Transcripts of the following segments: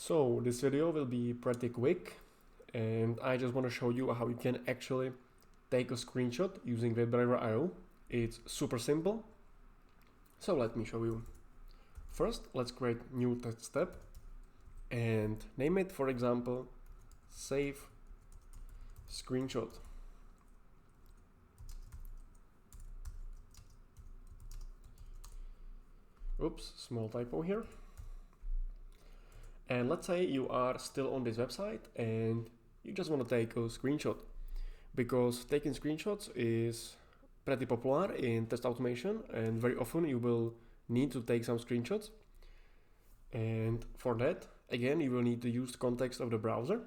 So this video will be pretty quick, and I just want to show you how you can actually take a screenshot using WebdriverIO. It's super simple. So let me show you. First, let's create new test step and name it, for example, save screenshot. Oops, small typo here. And let's say you are still on this website and you just want to take a screenshot, because taking screenshots is pretty popular in test automation, and very often you will need to take some screenshots. And for that, again, you will need to use the context of the browser.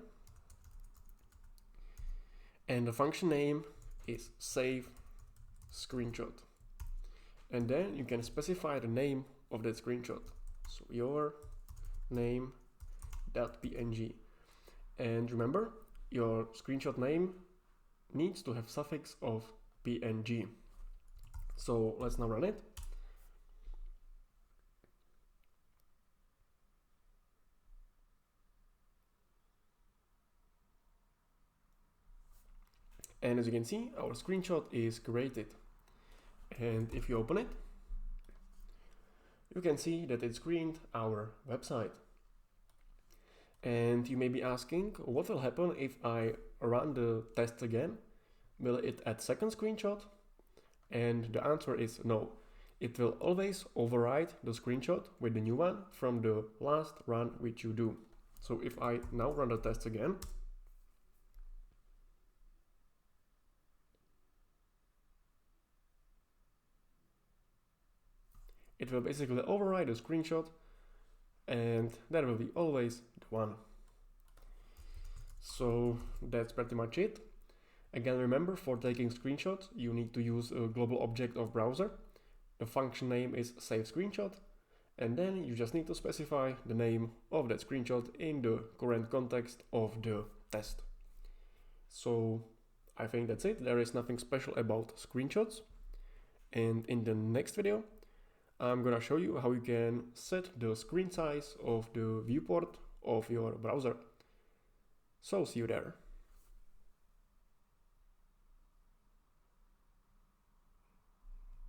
And the function name is save screenshot. And then you can specify the name of that screenshot. So your name.png. And remember, your screenshot name needs to have suffix of png. So let's now run it. And as you can see, our screenshot is created. And if you open it, you can see that it screened our website. And you may be asking, what will happen if I run the test again? Will it add second screenshot? And the answer is no. It will always override the screenshot with the new one from the last run which you do. So if I now run the test again, it will basically override the screenshot, and that will be always the one. So that's pretty much it. Again, remember, for taking screenshots, you need to use a global object of browser. The function name is save screenshot, and then you just need to specify the name of that screenshot in the current context of the test. So I think that's it. There is nothing special about screenshots. And in the next video, I'm gonna show you how you can set the screen size of the viewport of your browser. So see you there.